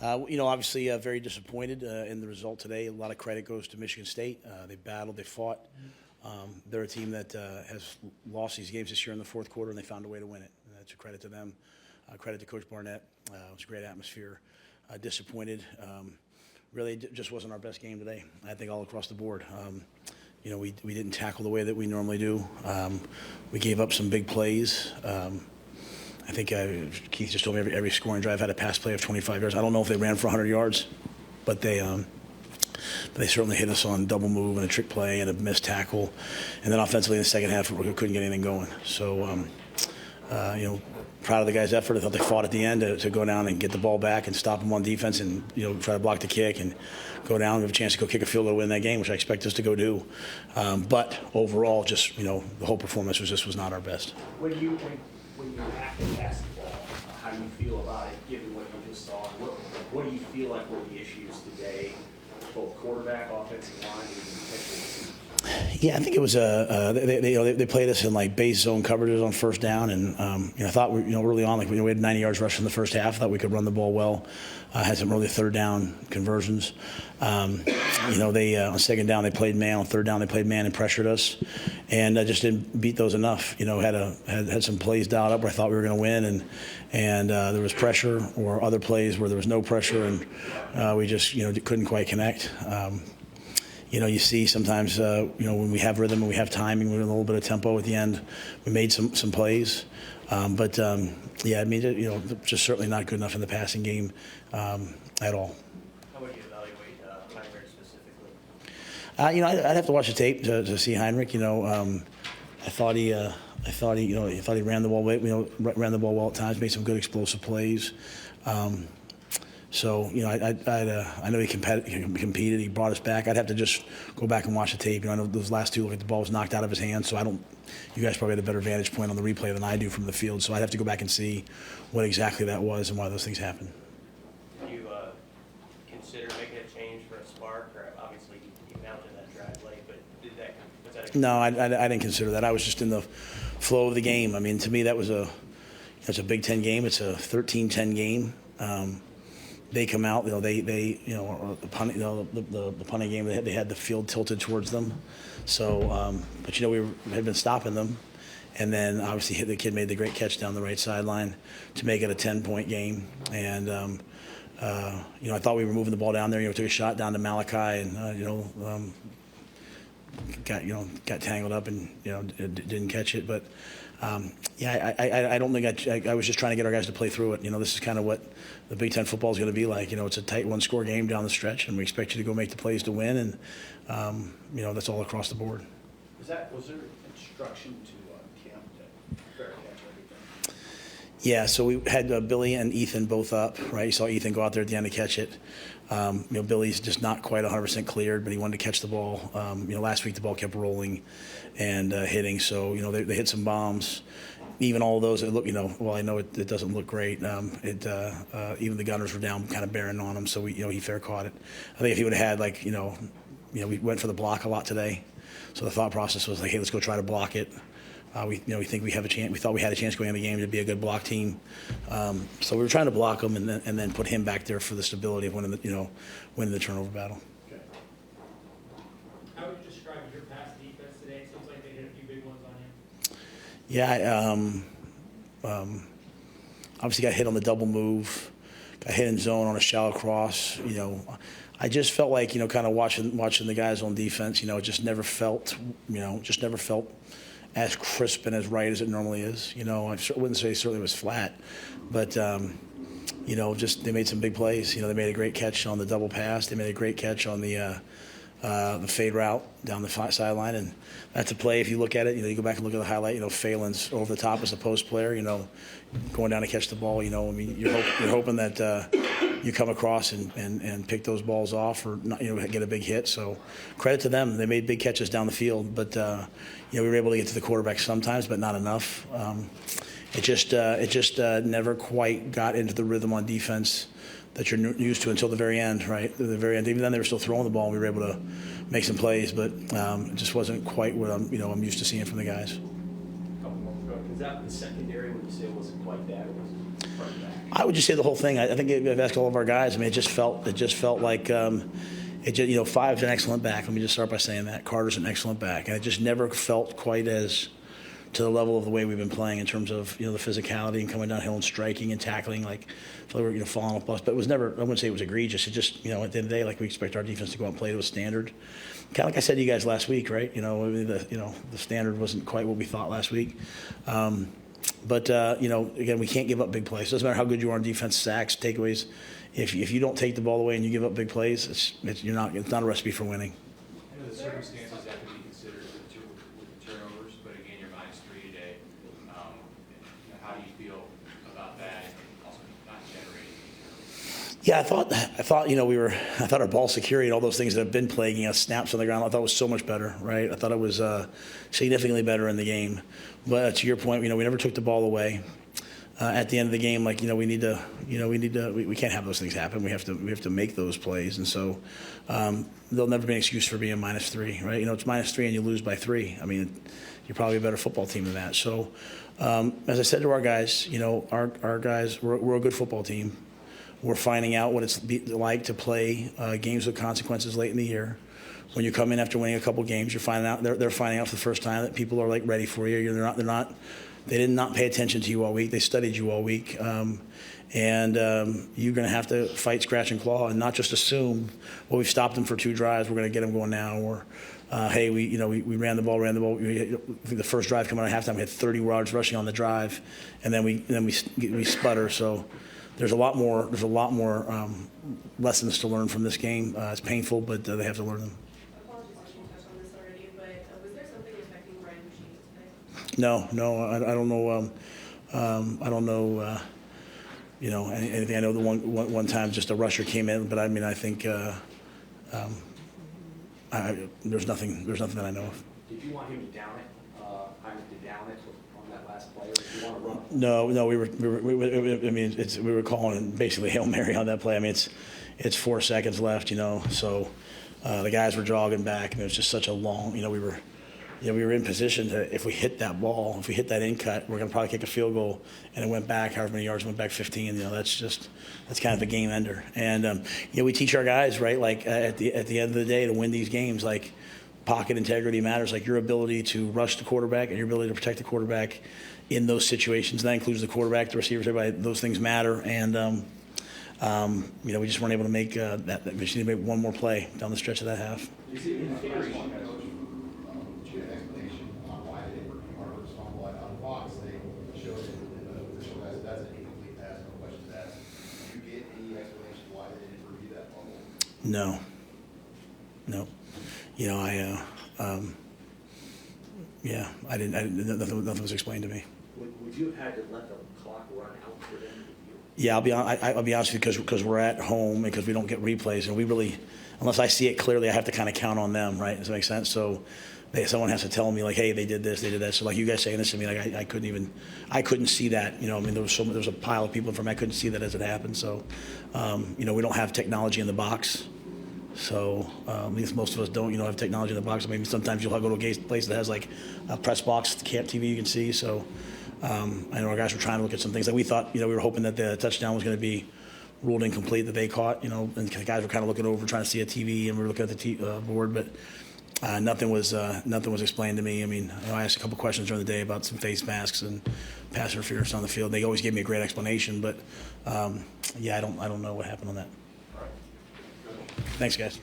Obviously very disappointed in the result today. A lot of credit goes to Michigan State. They battled, they fought. They're a team that has lost these games this year in the fourth quarter, and they found a way to win it. That's a credit to them. Credit to Coach Barnett. It was a great atmosphere. Disappointed. Really just wasn't our best game today, I think, all across the board. We didn't tackle the way that we normally do. We gave up some big plays. I think Keith just told me every scoring drive had a pass play of 25 yards. I don't know if they ran for 100 yards, but they certainly hit us on double move and a trick play and a missed tackle. And then offensively in the second half, we couldn't get anything going. So, proud of the guys' effort. I thought they fought at the end to go down and get the ball back and stop them on defense and, try to block the kick and go down and have a chance to go kick a field goal to win that game, which I expect us to go do. But overall, just, the whole performance was not our best. When you have to pass the ball, how do you feel about it, given what you just saw? What do you feel like were the issues today, both quarterback, offensive line, and defensive? Yeah, I think it was they played us in like base zone coverages on first down, and I thought early on we had 90 yards rush in the first half. Thought we could run the ball well. Had some early third down conversions. They on second down they played man. On third down they played man and pressured us, and just didn't beat those enough. Had some plays dialed up where I thought we were going to win, and there was pressure, or other plays where there was no pressure, and we just couldn't quite connect. You see sometimes, when we have rhythm and we have timing, we're in a little bit of tempo at the end. We made some plays. Just certainly not good enough in the passing game at all. How would you evaluate Heinrich specifically? I'd have to watch the tape to see Heinrich. I thought he ran the ball well at times, made some good explosive plays. I know he competed. He brought us back. I'd have to just go back and watch the tape. I know those last two, the ball was knocked out of his hand. So you guys probably had a better vantage point on the replay than I do from the field. So I'd have to go back and see what exactly that was and why those things happened. Did you consider making a change for a spark? Or obviously you mounted that drive late, but was that a... No, I didn't consider that. I was just in the flow of the game. I mean, to me, that's a Big Ten game. It's a 13-10 game. They come out, the punting game, they had the field tilted towards them. So, we had been stopping them. And then obviously the kid made the great catch down the right sideline to make it a 10-point game. And, I thought we were moving the ball down there. Took a shot down to Malachi and, got tangled up and, didn't catch it. But, I don't think I was just trying to get our guys to play through it. This is kind of what the Big Ten football is going to be like. It's a tight one-score game down the stretch, and we expect you to go make the plays to win. And, that's all across the board. Was there instruction to Cam to fair catch everything? Yeah, so we had Billy and Ethan both up, right? You saw Ethan go out there at the end to catch it. Billy's just not quite 100% cleared, but he wanted to catch the ball. Last week the ball kept rolling and hitting, so they hit some bombs. Even all of those, it look, well, I know it doesn't look great. Even the gunners were down, kind of bearing on him, so he fair caught it. I think if he would have had we went for the block a lot today, so the thought process was like, hey, let's go try to block it. We think we have a chance. We thought we had a chance going in the game to be a good block team. So we were trying to block him and then put him back there for the stability of winning the turnover battle. Okay. How would you describe your pass defense today? It seems like they hit a few big ones on you. Yeah, obviously got hit on the double move, got hit in zone on a shallow cross. I just felt like kind of watching the guys on defense. It just never felt as crisp and as right as it normally is. I wouldn't say certainly it was flat, but just they made some big plays. They made a great catch on the double pass. They made a great catch on the fade route down the sideline, and that's a play. If you look at it, you go back and look at the highlight. Phelan's over the top as a post player. Going down to catch the ball. You're hoping that you come across and pick those balls off or not, get a big hit. So credit to them. They made big catches down the field, but we were able to get to the quarterback sometimes, but not enough. It just never quite got into the rhythm on defense that you're used to until the very end, right? The very end. Even then, they were still throwing the ball. And we were able to make some plays, but it just wasn't quite what I'm used to seeing from the guys. Couple more. Go Is that the secondary when you say it wasn't quite that, or was it front and back? I would just say the whole thing. I think I've asked all of our guys. I mean, it just felt like Five's an excellent back. Let me just start by saying that Carter's an excellent back, and it just never felt quite as to the level of the way we've been playing in terms of the physicality and coming downhill and striking and tackling. Like, I feel like we were falling off bus, but it was never. I wouldn't say it was egregious. It just at the end of the day, like we expect our defense to go out and play to a standard. Kind of like I said to you guys last week, right? The standard wasn't quite what we thought last week. But again, we can't give up big plays. Doesn't matter how good you are on defense, sacks, takeaways. If you don't take the ball away and you give up big plays, it's not a recipe for winning. I know the circumstances have to be considered with the turnovers, but again, you're -3 today. How do you feel about that and also not generating turnovers? Yeah, I thought our ball security and all those things that have been plaguing us, snaps on the ground, I thought was so much better, right? I thought it was significantly better in the game. But to your point, we never took the ball away. At the end of the game, we can't have those things happen. We have to make those plays, and so there'll never be an excuse for being -3, right? It's -3 and you lose by 3. I mean, you're probably a better football team than that. So, as I said to our guys, our guys, we're a good football team. We're finding out what it's like to play games with consequences late in the year. When you come in after winning a couple games, you're finding out they're finding out for the first time that people are ready for you. They did not pay attention to you all week. They studied you all week, and you're going to have to fight, scratch, and claw, and not just assume, well, we've stopped them for 2 drives, we're going to get them going now, or hey, we ran the ball. The first drive coming out of halftime, we had 30 yards rushing on the drive, and then we sputter. So there's a lot more lessons to learn from this game. It's painful, but they have to learn them. Apologies if you touched on this already, but was there something affecting Brian Machine today? No, I don't know. I don't know. Anything. I know the one time just a rusher came in, but I think there's nothing that I know of. Did you want him to down it, to down it on that last play, or did you want to run? No. We were calling basically Hail Mary on that play. I mean, it's 4 seconds left, so the guys were jogging back, and it was just such a long. We were in position to, if we hit that ball, if we hit that in cut, we're going to probably kick a field goal, and it went back however many yards, went back 15. That's kind of a game ender. And we teach our guys, right, like at the end of the day, to win these games, like pocket integrity matters, like your ability to rush the quarterback and your ability to protect the quarterback in those situations. That includes the quarterback, the receivers, everybody. Those things matter, and we just weren't able to make that. We just need to make one more play down the stretch of that half. Is it in theory? No. I didn't. Nothing was explained to me. Would you have had to let the clock run out for them? Yeah, I'll be honest with you, because we're at home and because we don't get replays, and we really, unless I see it clearly, I have to kind of count on them, right? Does that make sense? So someone has to tell me, like, hey, they did this, they did that. So like you guys saying this to me, like I couldn't see that. There was a pile of people in front of me. I couldn't see that as it happened. So we don't have technology in the box. So at least most of us don't, have technology in the box. Maybe sometimes you'll go to a place that has like a press box, camp TV you can see. So I know our guys were trying to look at some things that we thought, we were hoping that the touchdown was going to be ruled incomplete that they caught, and the guys were kind of looking over, trying to see a TV, and we were looking at the board, but nothing was explained to me. I mean, I asked a couple questions during the day about some face masks and pass interference on the field. They always gave me a great explanation, but I don't know what happened on that. Thanks, guys.